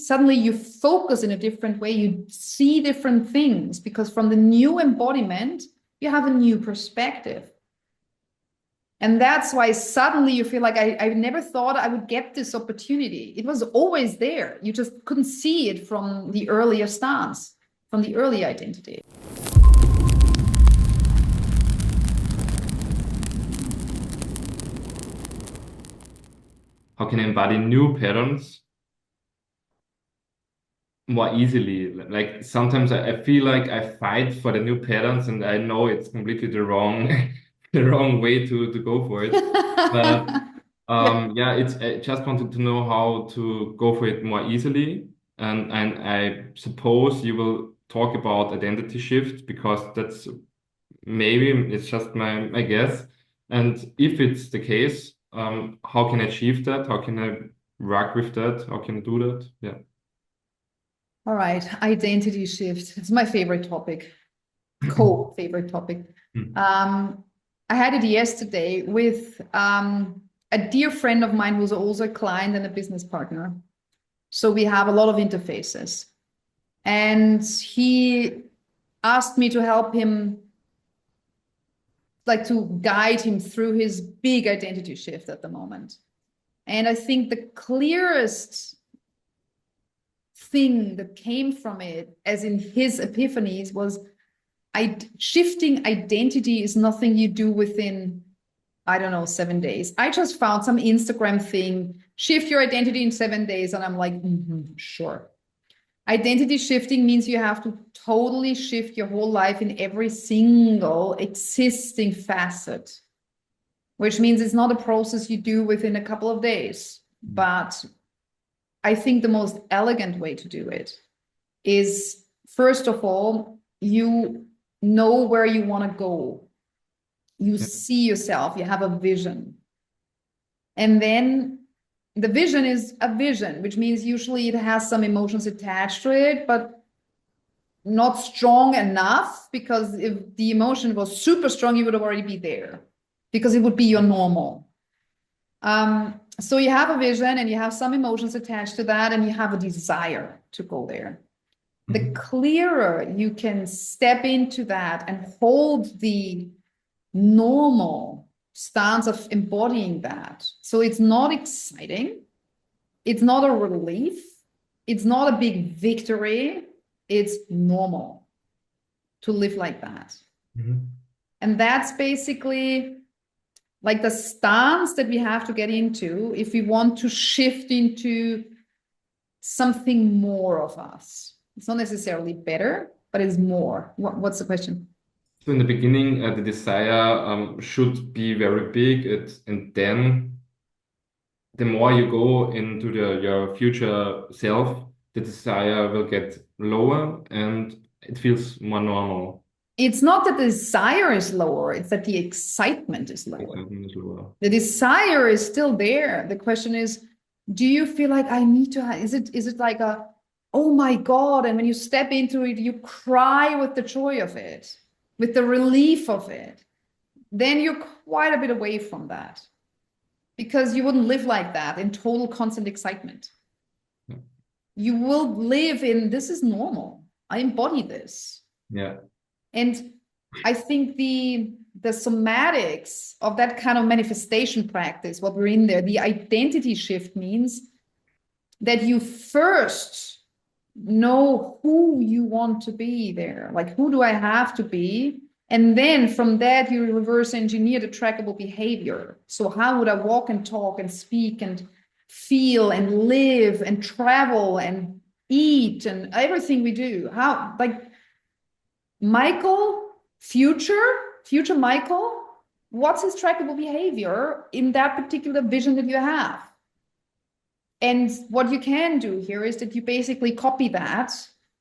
suddenly you focus in a different way. You see different things because from the new embodiment, you have a new perspective. And that's why suddenly you feel like I never thought I would get this opportunity. It was always there. You just couldn't see it from the earlier stance, from the early identity. How can I embody new patterns more easily? Like sometimes I feel like I fight for the new patterns and I know it's completely the wrong the wrong way to go for it. But Yeah. yeah, it's I just wanted to know how to go for it more easily. And I suppose you will talk about identity shift because that's maybe it's just my guess. And if it's the case, how can I achieve that? How can I work with that? How can I do that? Yeah. All right. Identity shift. It's my favorite topic, co-favorite topic. Mm. Um, I had it yesterday with a dear friend of mine who's also a client and a business partner. So we have a lot of interfaces. And he asked me to help him, like to guide him through his big identity shift at the moment. And I think the clearest thing that came from it, as in his epiphanies, was shifting identity is nothing you do within, I don't know, 7 days. I just found some Instagram thing, shift your identity in 7 days. And I'm like, sure. Identity shifting means you have to totally shift your whole life in every single existing facet, which means it's not a process you do within a couple of days. But I think the most elegant way to do it is, first of all, you know where you want to go. You Yeah. see yourself, you have a vision. And then the vision is a vision, which means usually it has some emotions attached to it, but not strong enough, because if the emotion was super strong, you would already be there because it would be your normal. So you have a vision and you have some emotions attached to that, and you have a desire to go there. The Mhm. clearer you can step into that and hold the normal stance of embodying that. So it's not exciting. It's not a relief. It's not a big victory. It's normal to live like that. Mhm. And that's basically like the stance that we have to get into if we want to shift into something more of us. It's not necessarily better, but it's more. What's the question? So in the beginning, the desire should be very big, and then the more you go into your future self, the desire will get lower and it feels more normal. It's not that the desire is lower, it's that the excitement is lower. Excitement is lower. The desire is still there. The question is, do you feel like I need to is it like a, oh my God, and when you step into it, you cry with the joy of it, with the relief of it, then you're quite a bit away from that, because you wouldn't live like that in total constant excitement. Yeah. You will live in, this is normal. I embody this. Yeah. And I think the somatics of that kind of manifestation practice, what we're in there, the identity shift means that you first know who you want to be there. Like, who do I have to be? And then from that, you reverse engineer the trackable behavior. So how would I walk and talk and speak and feel and live and travel and eat and everything we do? How, like, Michael, future Michael, what's his trackable behavior in that particular vision that you have? And what you can do here is that you basically copy that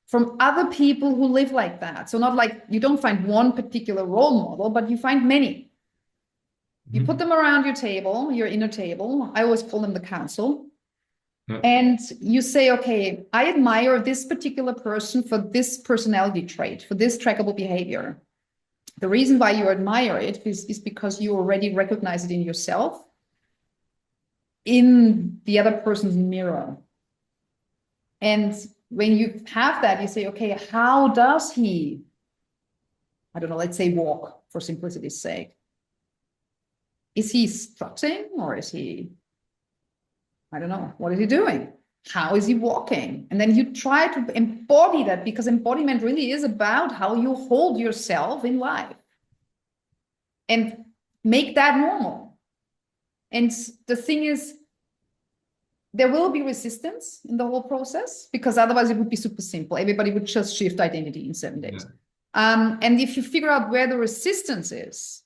from other people who live like that. So not like you don't find one particular role model, but you find many. You put Mhm. them around your table, your inner table. I always call them the council. Yeah. And you say, okay, I admire this particular person for this personality trait, for this trackable behavior. The reason why you admire it is because you already recognize it in yourself, in the other person's mirror. And when you have that, you say, okay, how does he, I don't know, let's say walk for simplicity's sake? Is he strutting or is he, I don't know, what is he doing? How is he walking? And then you try to embody that, because embodiment really is about how you hold yourself in life and make that normal. And the thing is, there will be resistance in the whole process, because otherwise it would be super simple. Everybody would just shift identity in 7 days. And if you figure out where the resistance is,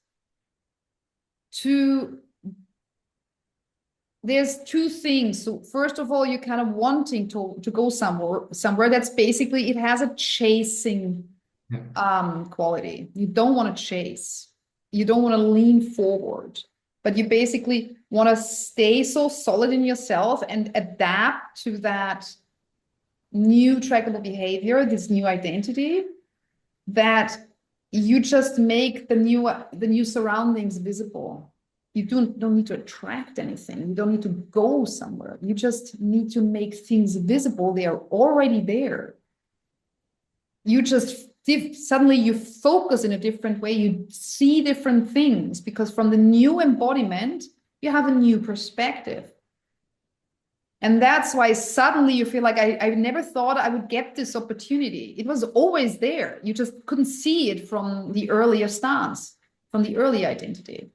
there's two things. So first of all, you're kind of wanting to go somewhere that's basically, it has a chasing quality. You don't want to chase. You don't want to lean forward, but you basically want to stay so solid in yourself and adapt to that new trackable behavior, this new identity, that you just make the new surroundings visible. You don't need to attract anything. You don't need to go somewhere. You just need to make things visible. They are already there. You just suddenly you focus in a different way. You see different things, because from the new embodiment, you have a new perspective. And that's why suddenly you feel like I never thought I would get this opportunity. It was always there. You just couldn't see it from the earlier stance, from the early identity.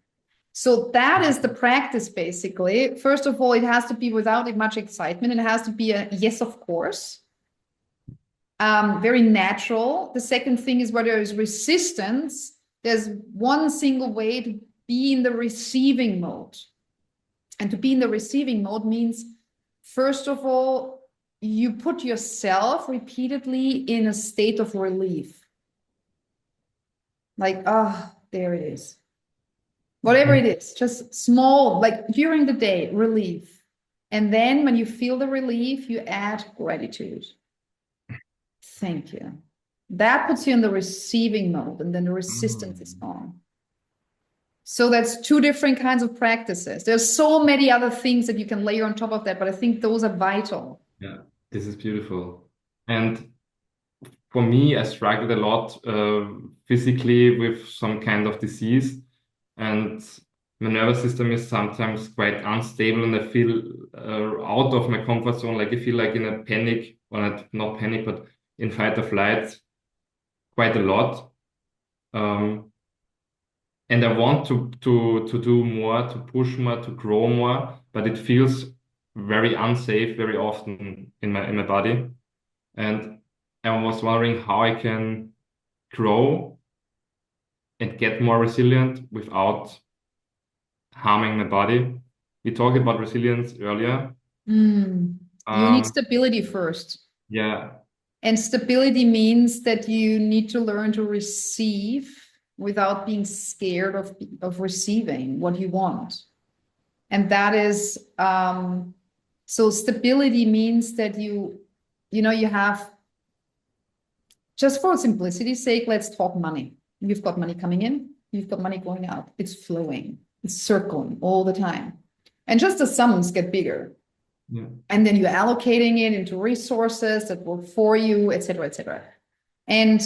So that is the practice, basically. First of all, it has to be without much excitement. It has to be a yes, of course. Very natural. The second thing is, where there is resistance, there's one single way to be in the receiving mode. And to be in the receiving mode means, first of all, you put yourself repeatedly in a state of relief. Like, there it is. Whatever it is, just small, like during the day, relief. And then when you feel the relief, you add gratitude. Thank you. That puts you in the receiving mode, and then the resistance is gone. So that's two different kinds of practices. There's so many other things that you can layer on top of that, but I think those are vital. Yeah, this is beautiful. And for me, I struggled a lot physically with some kind of disease, and my nervous system is sometimes quite unstable, and I feel out of my comfort zone. Like I feel like in a panic, or not panic, but in fight or flight quite a lot. And I want to do more, to push more, to grow more, but it feels very unsafe very often in my body. And I was wondering how I can grow and get more resilient without harming my body. We talked about resilience earlier. You need stability first. Yeah. And stability means that you need to learn to receive without being scared of receiving what you want. And that is, so stability means that you have, just for simplicity's sake, let's talk money. You've got money coming in, you've got money going out. It's flowing, it's circling all the time. And just the sums get bigger. Yeah. And then you're allocating it into resources that work for you, et cetera, et cetera. And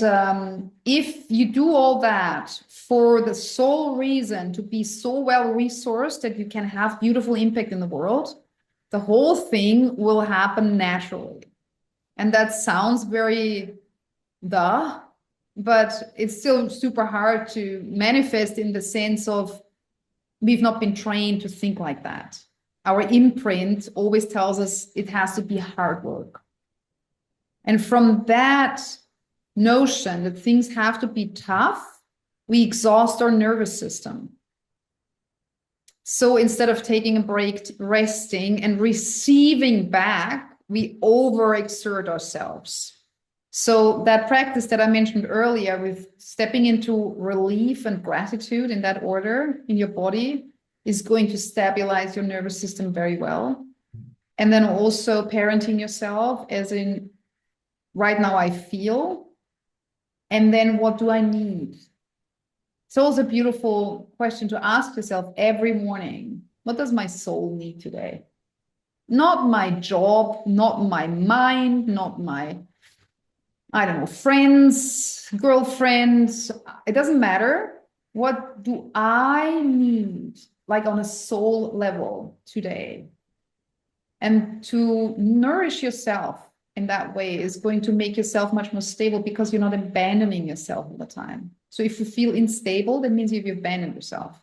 if you do all that for the sole reason to be so well resourced that you can have beautiful impact in the world, the whole thing will happen naturally. And that sounds very but it's still super hard to manifest, in the sense of we've not been trained to think like that. Our imprint always tells us it has to be hard work. And from that notion that things have to be tough, we exhaust our nervous system. So instead of taking a break, resting and receiving back, we overexert ourselves. So that practice that I mentioned earlier, with stepping into relief and gratitude in that order in your body, is going to stabilize your nervous system very well. And then also parenting yourself, as in, right now I feel, and then what do I need? It's also a beautiful question to ask yourself every morning. What does my soul need today? Not my job, not my mind, not my, I don't know, friends, girlfriends. It doesn't matter. What do I need, like on a soul level today? And to nourish yourself in that way is going to make yourself much more stable because you're not abandoning yourself all the time. So if you feel unstable, that means you've abandoned yourself.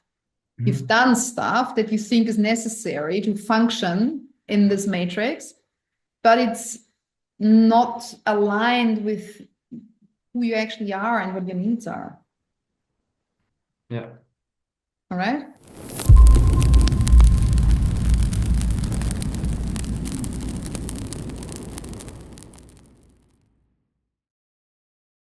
You've done stuff that you think is necessary to function in this matrix, but it's not aligned with who you actually are and what your needs are. Yeah. All right.